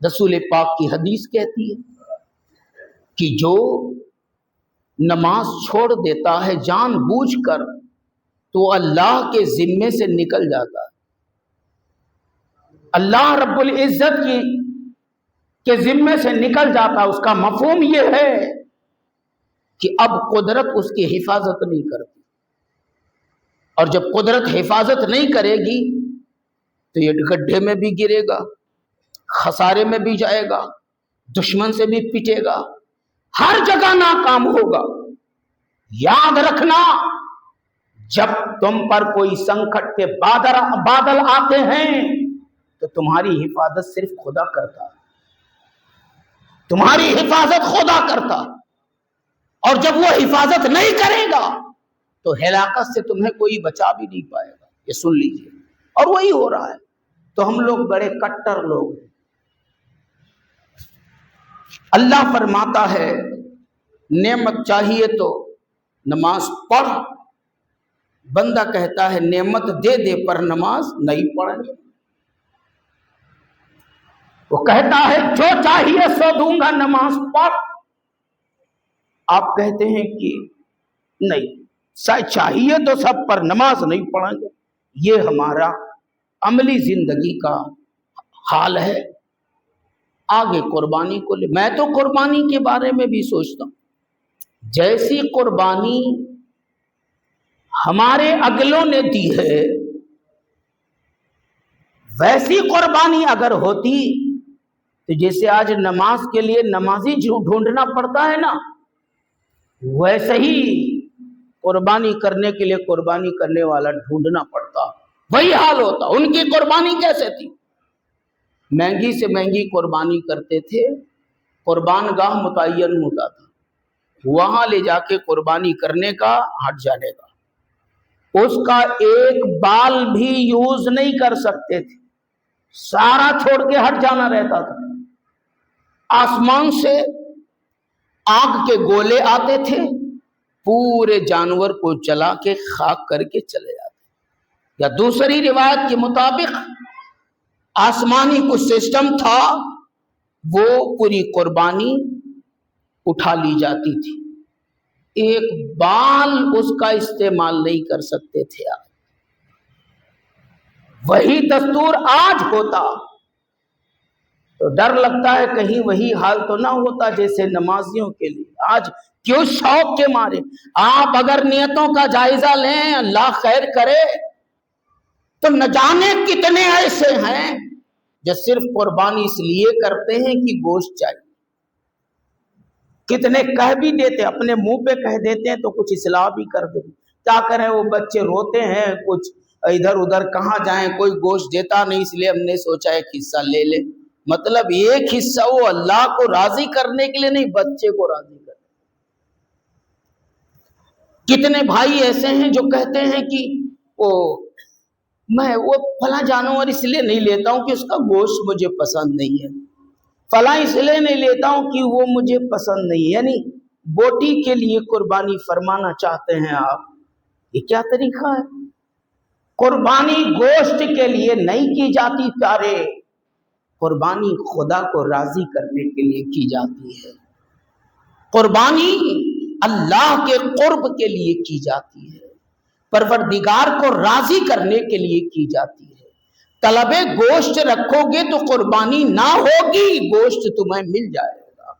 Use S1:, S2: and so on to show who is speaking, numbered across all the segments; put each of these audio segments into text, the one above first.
S1: رسول پاک کی حدیث کہتی ہے کہ جو نماز چھوڑ دیتا ہے جان بوجھ کر تو اللہ کے ذمے سے نکل جاتا ہے۔ اللہ رب العزت کے ذمے سے نکل جاتا ہے۔ اس کا مفہوم یہ ہے کہ اب قدرت اس کی حفاظت نہیں کرتی، اور جب قدرت حفاظت نہیں کرے گی تو یہ گڈھے میں بھی گرے گا، خسارے میں بھی جائے گا، دشمن سے بھی پٹے گا، ہر جگہ ناکام ہوگا۔ یاد رکھنا، جب تم پر کوئی سنکٹ کے بادل آتے ہیں تو تمہاری حفاظت صرف خدا کرتا ہے، تمہاری حفاظت خدا کرتا ہے، اور جب وہ حفاظت نہیں کرے گا تو ہلاکت سے تمہیں کوئی بچا بھی نہیں پائے گا۔ یہ سن لیجئے، اور وہی ہو رہا ہے۔ تو ہم لوگ بڑے کٹر لوگ ہیں۔ اللہ فرماتا ہے نعمت چاہیے تو نماز پڑھ، بندہ کہتا ہے نعمت دے دے پر نماز نہیں پڑھے۔ وہ کہتا ہے جو چاہیے سو دوں گا، نماز پڑھ۔ آپ کہتے ہیں کہ نہیں، چاہیے تو سب پر نماز نہیں پڑھیں گے۔ یہ ہمارا عملی زندگی کا حال ہے۔ آگے قربانی کو لے، میں تو قربانی کے بارے میں بھی سوچتا ہوں، جیسی قربانی ہمارے اگلوں نے دی ہے ویسی قربانی اگر ہوتی تو جیسے آج نماز کے لیے نمازی ڈھونڈنا پڑتا ہے نا، ویسے ہی قربانی کرنے کے لیے قربانی کرنے والا ڈھونڈنا پڑتا، وہی حال ہوتا۔ ان کی قربانی کیسے تھی؟ مہنگی سے مہنگی قربانی کرتے تھے، قربان گاہ متعین ہوتا تھا، وہاں لے جا کے قربانی کرنے کا، ہٹ جانے کا، اس کا ایک بال بھی یوز نہیں کر سکتے تھے، سارا چھوڑ کے ہٹ جانا رہتا تھا۔ آسمان سے آگ کے گولے آتے تھے، پورے جانور کو جلا کے خاک کر کے چلے جاتے، یا دوسری روایت کے مطابق آسمانی کچھ سسٹم تھا، وہ پوری قربانی اٹھا لی جاتی تھی، ایک بال اس کا استعمال نہیں کر سکتے تھے۔ وہی دستور آج ہوتا تو ڈر لگتا ہے کہیں وہی حال تو نہ ہوتا جیسے نمازیوں کے لیے۔ آج کیوں شوق کے مارے، آپ اگر نیتوں کا جائزہ لیں، اللہ خیر کرے، تو نہ جانے کتنے ایسے ہیں جو صرف قربانی اس لیے کرتے ہیں کہ گوشت چاہیے۔ کتنے کہہ بھی دیتے، اپنے منہ پہ کہہ دیتے ہیں تو کچھ اصلاح بھی کر دیتے، کیا کریں، وہ بچے روتے ہیں، کچھ ادھر ادھر کہاں جائیں، کوئی گوشت دیتا نہیں، اس لیے ہم نے سوچا ایک حصہ لے لیں۔ مطلب ایک حصہ وہ اللہ کو راضی کرنے کے لیے نہیں، بچے کو راضی کرنے۔ کتنے بھائی ایسے ہیں جو کہتے ہیں کہ میں وہ فلاں جانور اس لیے نہیں لیتا ہوں کہ اس کا گوشت مجھے پسند نہیں ہے، فلاں اس لیے نہیں لیتا ہوں کہ وہ مجھے پسند نہیں ہے، یعنی بوٹی کے لیے قربانی فرمانا چاہتے ہیں آپ۔ یہ کیا طریقہ ہے؟ قربانی گوشت کے لیے نہیں کی جاتی پیارے، قربانی خدا کو راضی کرنے کے لیے کی جاتی ہے، قربانی اللہ کے قرب کے لیے کی جاتی ہے، پروردگار کو راضی کرنے کے لیے کی جاتی ہے۔ طلب گوشت رکھو گے تو قربانی نہ ہوگی، گوشت تمہیں مل جائے گا۔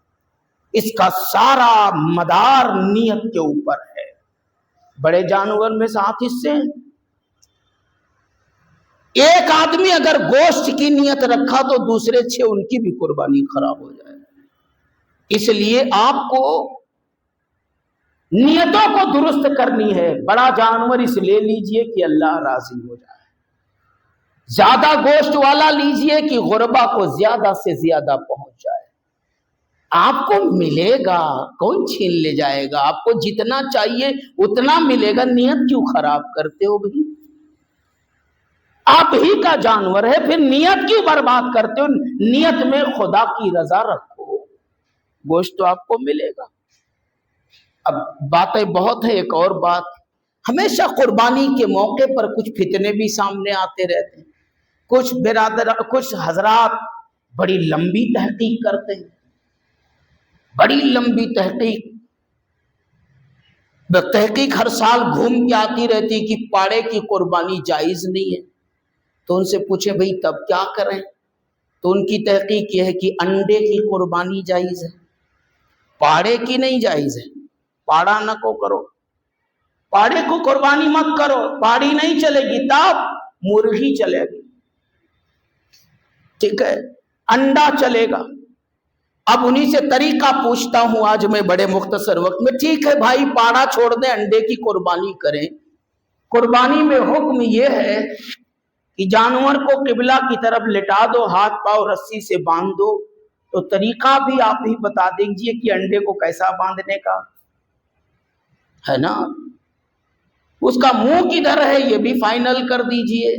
S1: اس کا سارا مدار نیت کے اوپر ہے۔ بڑے جانور میں 7 حصے ہیں، ایک آدمی اگر گوشت کی نیت رکھا تو دوسرے 6 ان کی بھی قربانی خراب ہو جائے۔ اس لیے آپ کو نیتوں کو درست کرنی ہے۔ بڑا جانور اس لیے لیجئے کہ اللہ راضی ہو جائے، زیادہ گوشت والا لیجئے کہ غربا کو زیادہ سے زیادہ پہنچ جائے۔ آپ کو ملے گا، کون چھین لے جائے گا، آپ کو جتنا چاہیے اتنا ملے گا، نیت کیوں خراب کرتے ہو بھائی؟ آپ ہی کا جانور ہے، پھر نیت کیوں برباد کرتے ہو؟ نیت میں خدا کی رضا رکھو، گوشت تو آپ کو ملے گا۔ اب باتیں بہت ہیں، ایک اور بات، ہمیشہ قربانی کے موقع پر کچھ فتنے بھی سامنے آتے رہتے ہیں۔ کچھ برادر، کچھ حضرات بڑی لمبی تحقیق کرتے ہیں، بڑی لمبی تحقیق ہر سال گھوم کے آتی رہتی کہ پاڑے کی قربانی جائز نہیں ہے۔ تو ان سے پوچھے بھئی تب کیا کریں؟ تو ان کی تحقیق یہ ہے کہ انڈے کی قربانی جائز ہے، پاڑے کی نہیں جائز ہے۔ پاڑا نہ کو کرو، پاڑے کو قربانی مت کرو، پاڑی نہیں چلے گی، تب مرغی چلے گی، ٹھیک ہے، انڈا چلے گا۔ اب انہی سے طریقہ پوچھتا ہوں آج میں بڑے مختصر وقت میں، ٹھیک ہے بھائی پاڑا چھوڑ دیں، انڈے کی قربانی کریں۔ قربانی میں حکم یہ ہے کہ جانور کو قبلہ کی طرف لٹا دو، ہاتھ پاؤں رسی سے باندھ دو۔ تو طریقہ بھی آپ ہی بتا دیجئے کہ انڈے کو کیسا باندھنے کا ہے نا، اس کا منہ کدھر ہے یہ بھی فائنل کر دیجئے۔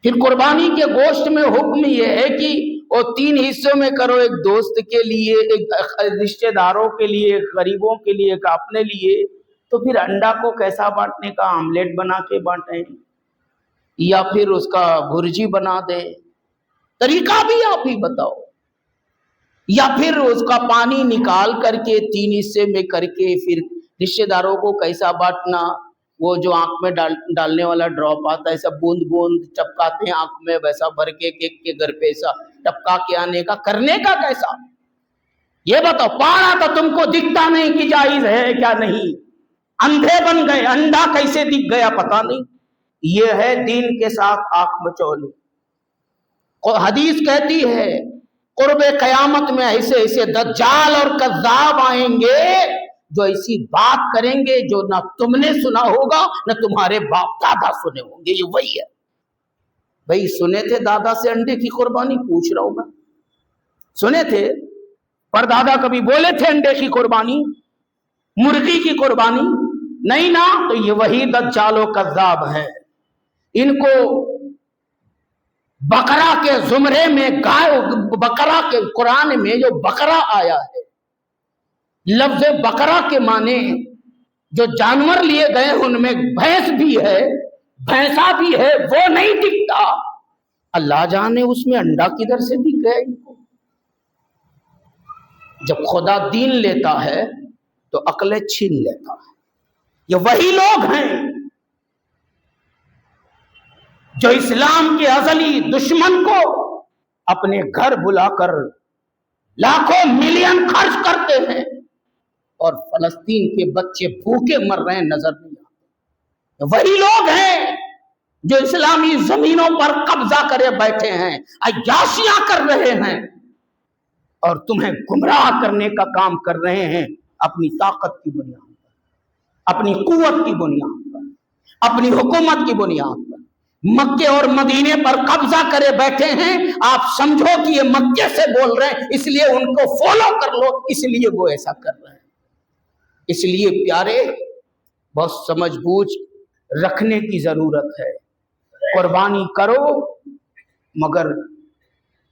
S1: پھر قربانی کے گوشت میں حکم یہ ہے کہ وہ 3 حصوں میں کرو، ایک دوست کے لیے، ایک رشتہ داروں کے لیے، ایک غریبوں کے لیے، ایک اپنے لیے۔ تو پھر انڈا کو کیسا بانٹنے کا، آملیٹ بنا کے بانٹیں یا پھر اس کا بھرجی بنا دے، طریقہ بھی آپ ہی بتاؤ، یا پھر اس کا پانی نکال کر کے 3 حصے میں کر کے پھر رشتہ داروں کو کیسا بانٹنا، وہ جو آنکھ میں ڈالنے والا ڈراپ آتا ہے، ایسا بوند بوند ٹپکاتے ہیں آنکھ میں، ویسا بھر کے کیک کے گھر پہ ایسا ٹپکا کے آنے کا، کرنے کا کیسا، یہ بتاؤ۔ پاڑا تو تم کو دکھتا نہیں کہ جائز ہے کیا نہیں، اندھے بن گئے، انڈا کیسے دکھ گیا پتہ نہیں۔ یہ ہے دین کے ساتھ آنکھ مچولی۔ حدیث کہتی ہے قرب قیامت میں ایسے ایسے دجال اور کذاب آئیں گے جو ایسی بات کریں گے جو نہ تم نے سنا ہوگا نہ تمہارے باپ دادا سنے ہوں گے۔ یہ وہی ہے بھئی، سنے تھے دادا سے انڈے کی قربانی؟ پوچھ رہا ہوں میں، سنے تھے؟ پر دادا کبھی بولے تھے انڈے کی قربانی، مرغی کی قربانی؟ نہیں نا۔ تو یہ وہی دجال و کذاب ہے۔ ان کو بقرہ کے زمرے میں بقرہ کے قرآن میں جو بقرہ آیا ہے، لفظ بقرہ کے معنی جو جانور لیے گئے ان میں بھینس بھی ہے، بھینسا بھی ہے، وہ نہیں دکھتا۔ اللہ جانے اس میں انڈا کدھر سے دکھ گیا ان کو۔ جب خدا دین لیتا ہے تو عقلیں چھین لیتا ہے۔ یہ وہی لوگ ہیں جو اسلام کے ازلی دشمن کو اپنے گھر بلا کر لاکھوں ملین خرچ کرتے ہیں اور فلسطین کے بچے بھوکے مر رہے ہیں، نظر نہیں آتے۔ وہی لوگ ہیں جو اسلامی زمینوں پر قبضہ کرے بیٹھے ہیں، عیاشیاں کر رہے ہیں اور تمہیں گمراہ کرنے کا کام کر رہے ہیں، اپنی طاقت کی بنیاد پر، اپنی قوت کی بنیاد پر، اپنی حکومت کی بنیاد پر مکے اور مدینے پر قبضہ کرے بیٹھے ہیں۔ آپ سمجھو کہ یہ مکے سے بول رہے ہیں اس لیے ان کو فالو کر لو، اس لیے وہ ایسا کر رہے ہیں۔ اس لیے پیارے، بہت سمجھ بوجھ رکھنے کی ضرورت ہے۔ قربانی کرو مگر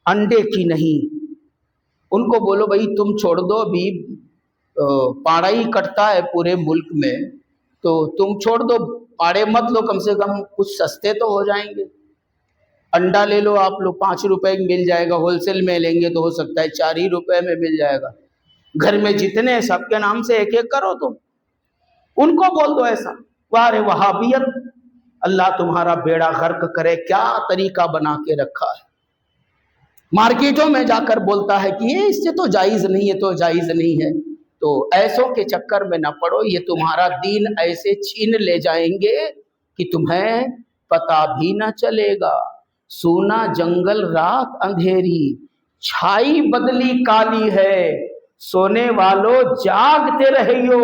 S1: انڈے کی نہیں۔ ان کو بولو بھئی تم چھوڑ دو، ابھی پاڑا ہی کٹتا ہے پورے ملک میں، تو تم چھوڑ دو، پاڑے مت لو، کم سے کم کچھ سستے تو ہو جائیں گے۔ انڈا لے لو آپ لوگ، 5 روپے مل جائے گا، ہول سیل میں لیں گے تو ہو سکتا ہے 4 ہی روپے میں مل جائے گا۔ گھر میں جتنے سب کے نام سے ایک ایک کرو تم۔ ان کو بول دو ایسا۔ وارے وہابیت، اللہ تمہارا بیڑا غرق کرے، کیا طریقہ بنا کے رکھا ہے۔ مارکیٹوں میں جا کر بولتا ہے کہ یہ اس سے تو جائز نہیں ہے، تو جائز نہیں ہے۔ تو ایسوں کے چکر میں نہ پڑو، یہ تمہارا دین ایسے چھین لے جائیں گے کہ تمہیں پتہ بھی نہ چلے گا۔ سونا جنگل رات اندھیری، چھائی بدلی کالی ہے، سونے والوں جاگتے رہیو،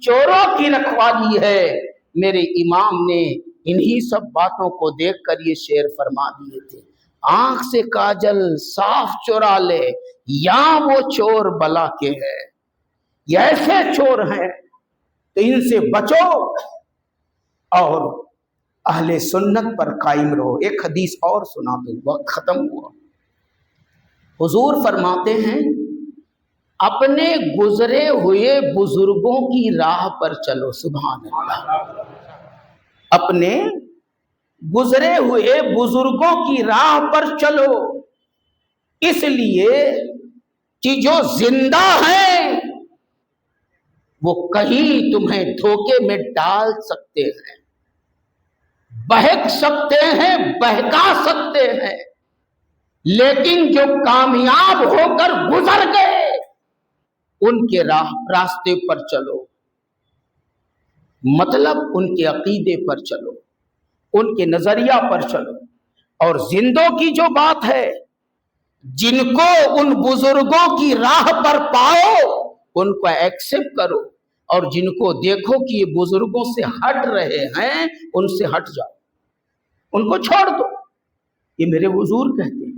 S1: چوروں کی رکھوالی ہے۔ میرے امام نے انہی سب باتوں کو دیکھ کر یہ شعر فرما دیے تھے۔ آنکھ سے کاجل صاف چورا لے، یا وہ چور بلا کے ہے۔ یہ ایسے چور ہیں تو ان سے بچو اور اہل سنت پر قائم رہو۔ ایک حدیث اور سنا دوں، وقت ختم ہوا۔ حضور فرماتے ہیں اپنے گزرے ہوئے بزرگوں کی راہ پر چلو۔ سبحان اللہ۔ اپنے گزرے ہوئے بزرگوں کی راہ پر چلو، اس لیے کہ جو زندہ ہیں وہ کہیں تمہیں دھوکے میں ڈال سکتے ہیں، بہک سکتے ہیں، بہکا سکتے ہیں، لیکن جو کامیاب ہو کر گزر گئے ان کے راستے پر چلو، مطلب ان کے عقیدے پر چلو، ان کے نظریہ پر چلو۔ اور زندوں کی جو بات ہے، جن کو ان بزرگوں کی راہ پر پاؤ ان کو ایکسپٹ کرو، اور جن کو دیکھو کہ یہ بزرگوں سے ہٹ رہے ہیں ان سے ہٹ جاؤ، ان کو چھوڑ دو۔ یہ میرے حضور کہتے ہیں۔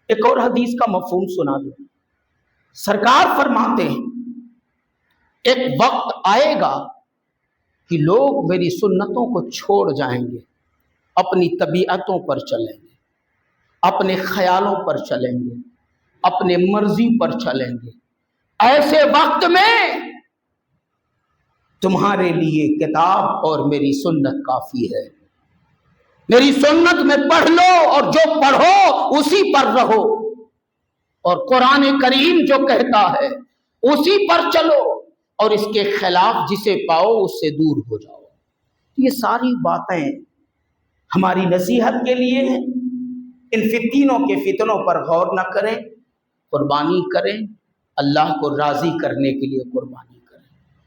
S1: ایک اور حدیث کا مفہوم سنا دو۔ سرکار فرماتے ہیں ایک وقت آئے گا کہ لوگ میری سنتوں کو چھوڑ جائیں گے، اپنی طبیعتوں پر چلیں گے، اپنے خیالوں پر چلیں گے، اپنے مرضی پر چلیں گے۔ ایسے وقت میں تمہارے لیے کتاب اور میری سنت کافی ہے۔ میری سنت میں پڑھ لو اور جو پڑھو اسی پر رہو، اور قرآن کریم جو کہتا ہے اسی پر چلو، اور اس کے خلاف جسے پاؤ اس سے دور ہو جاؤ۔ یہ ساری باتیں ہماری نصیحت کے لیے ہیں۔ ان فتنوں کے فتنوں پر غور نہ کریں، قربانی کریں، اللہ کو راضی کرنے کے لیے قربانی